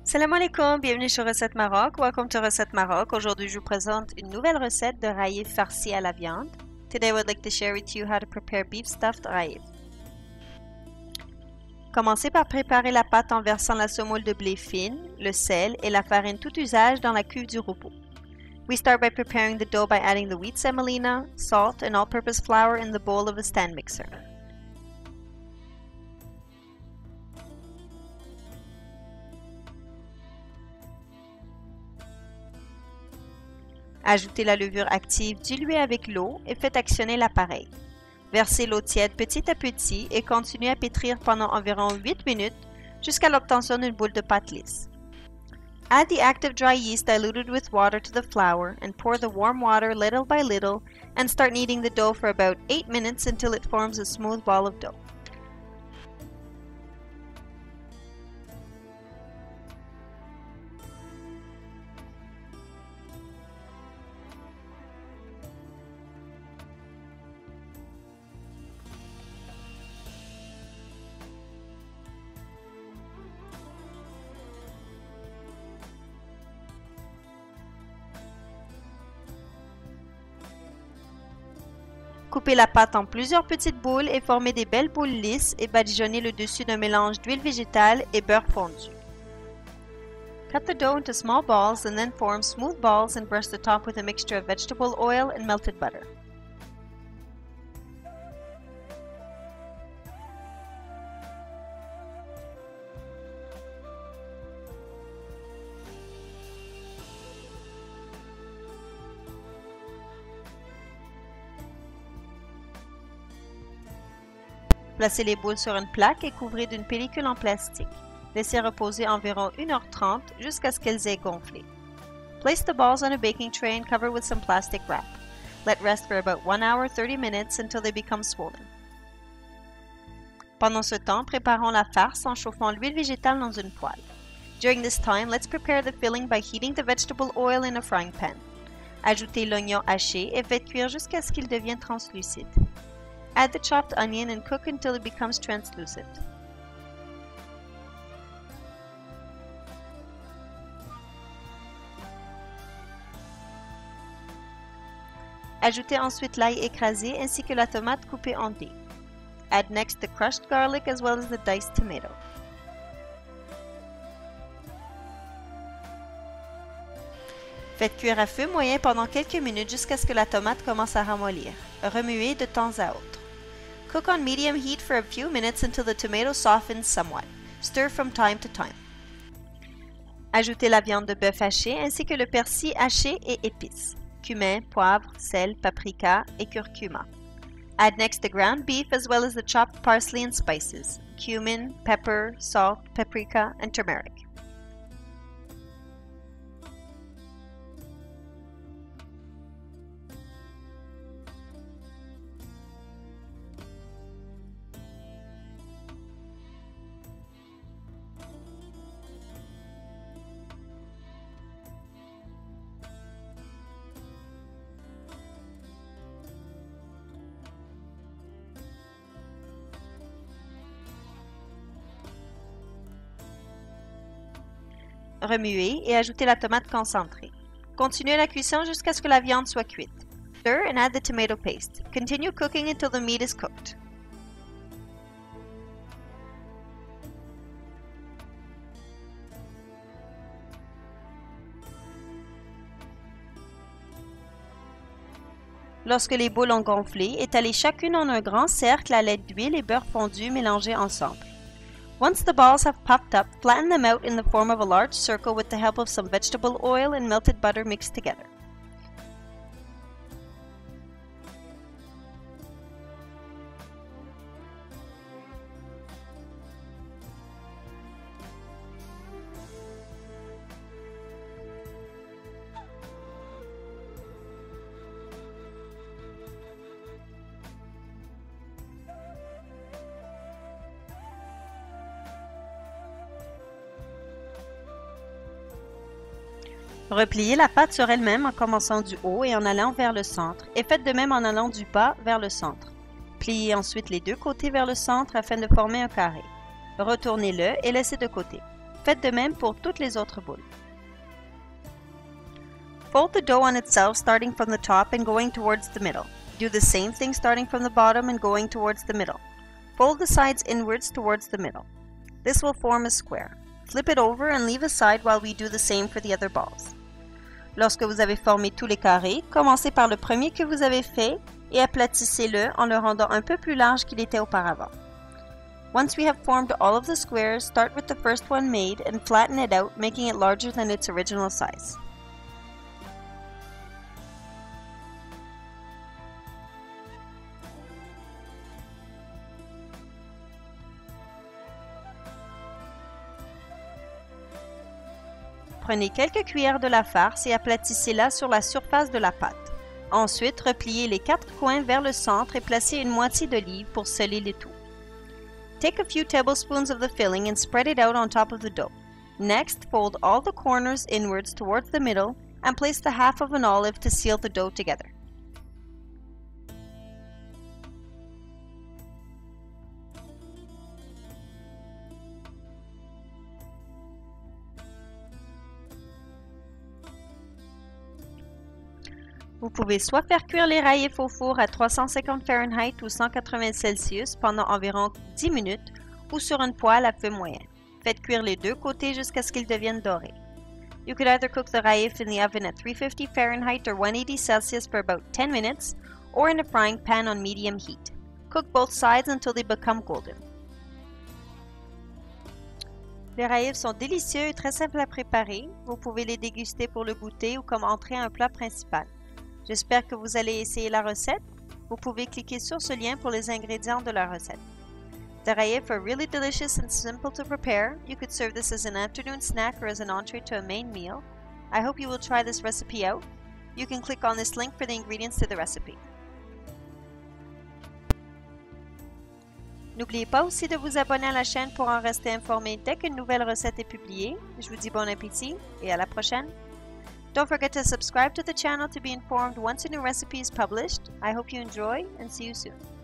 Salam alaikum, bienvenue sur Recette Maroc. Welcome to Recette Maroc. Aujourd'hui, je vous présente une nouvelle recette de raïf farci à la viande. Today, I would like to share with you how to prepare beef stuffed raïf. Commencez par préparer la pâte en versant la semoule de blé fine, le sel et la farine tout usage dans la cuve du robot. We start by preparing the dough by adding the wheat semolina, salt, and all-purpose flour in the bowl of a stand mixer. Ajoutez la levure active diluée avec l'eau et faites actionner l'appareil. Versez l'eau tiède petit à petit et continuez à pétrir pendant environ 8 minutes jusqu'à l'obtention d'une boule de pâte lisse. Add the active dry yeast diluted with water to the flour and pour the warm water little by little and start kneading the dough for about 8 minutes until it forms a smooth ball of dough. Coupez la pâte en plusieurs petites boules et formez des belles boules lisses et badigeonnez le dessus d'un mélange d'huile végétale et beurre fondu. Cut the dough into small balls and then form smooth balls and brush the top with a mixture of vegetable oil and melted butter. Placez les boules sur une plaque et couvrez d'une pellicule en plastique. Laissez reposer environ 1h30 jusqu'à ce qu'elles aient gonflé. Place the balls on a baking tray and cover with some plastic wrap. Let rest for about 1 hour 30 minutes until they become swollen. Pendant ce temps, préparons la farce en chauffant l'huile végétale dans une poêle. During this time, let's prepare the filling by heating the vegetable oil in a frying pan. Ajoutez l'oignon haché et faites cuire jusqu'à ce qu'il devienne translucide. Add the chopped onion and cook until it becomes translucent. Ajoutez ensuite l'ail écrasé ainsi que la tomate coupée en dés. Add next the crushed garlic as well as the diced tomato. Faites cuire à feu moyen pendant quelques minutes jusqu'à ce que la tomate commence à ramollir. Remuez de temps à autre. Cook on medium heat for a few minutes until the tomato softens somewhat. Stir from time to time. Ajoutez la viande de bœuf hachée ainsi que le persil haché et épices. Cumin, poivre, sel, paprika et curcuma. Add next the ground beef as well as the chopped parsley and spices. Cumin, pepper, salt, paprika, and turmeric. Remuez et ajoutez la tomate concentrée. Continuez la cuisson jusqu'à ce que la viande soit cuite. Stir and add the tomato paste. Continue cooking until the meat is cooked. Lorsque les boules ont gonflé, étalez chacune en un grand cercle à l'aide d'huile et beurre fondu mélangés ensemble. Once the balls have puffed up, flatten them out in the form of a large circle with the help of some vegetable oil and melted butter mixed together. Repliez la pâte sur elle-même en commençant du haut et en allant vers le centre, et faites de même en allant du bas vers le centre. Pliez ensuite les deux côtés vers le centre afin de former un carré. Retournez-le et laissez de côté. faites de même pour toutes les autres boules. Fold the dough on itself starting from the top and going towards the middle. Do the same thing starting from the bottom and going towards the middle. Fold the sides inwards towards the middle. This will form a square. Flip it over and leave aside while we do the same for the other balls. Lorsque vous avez formé tous les carrés, commencez par le premier que vous avez fait et aplatissez-le en le rendant un peu plus large qu'il était auparavant. Once we have formed all of the squares, start with the first one made and flatten it out, making it larger than its original size. Prenez quelques cuillères de la farce et aplatissez-la sur la surface de la pâte. Ensuite, repliez les 4 coins vers le centre et placez une moitié d'olive pour sceller le tout. Take a few tablespoons of the filling and spread it out on top of the dough. Next, fold all the corners inwards towards the middle and place the half of an olive to seal the dough together. Vous pouvez soit faire cuire les raïefs au four à 350 Fahrenheit ou 180 Celsius pendant environ 10 minutes ou sur une poêle à feu moyen. Faites cuire les deux côtés jusqu'à ce qu'ils deviennent dorés. You could either cook the raïf in the oven at 350 Fahrenheit or 180 Celsius for about 10 minutes or in a frying pan on medium heat. Cook both sides until they become golden. Les raïfs sont délicieux et très simples à préparer. Vous pouvez les déguster pour le goûter ou comme entrée à un plat principal. J'espère que vous allez essayer la recette. Vous pouvez cliquer sur ce lien pour les ingrédients de la recette. The raïfs are really delicious and simple to prepare. You could serve this as an afternoon snack or as an entree to a main meal. I hope you will try this recipe out. You can click on this link for the ingredients to the recipe. N'oubliez pas aussi de vous abonner à la chaîne pour en rester informé dès qu'une nouvelle recette est publiée. Je vous dis bon appétit et à la prochaine. Don't forget to subscribe to the channel to be informed once a new recipe is published. I hope you enjoy and see you soon.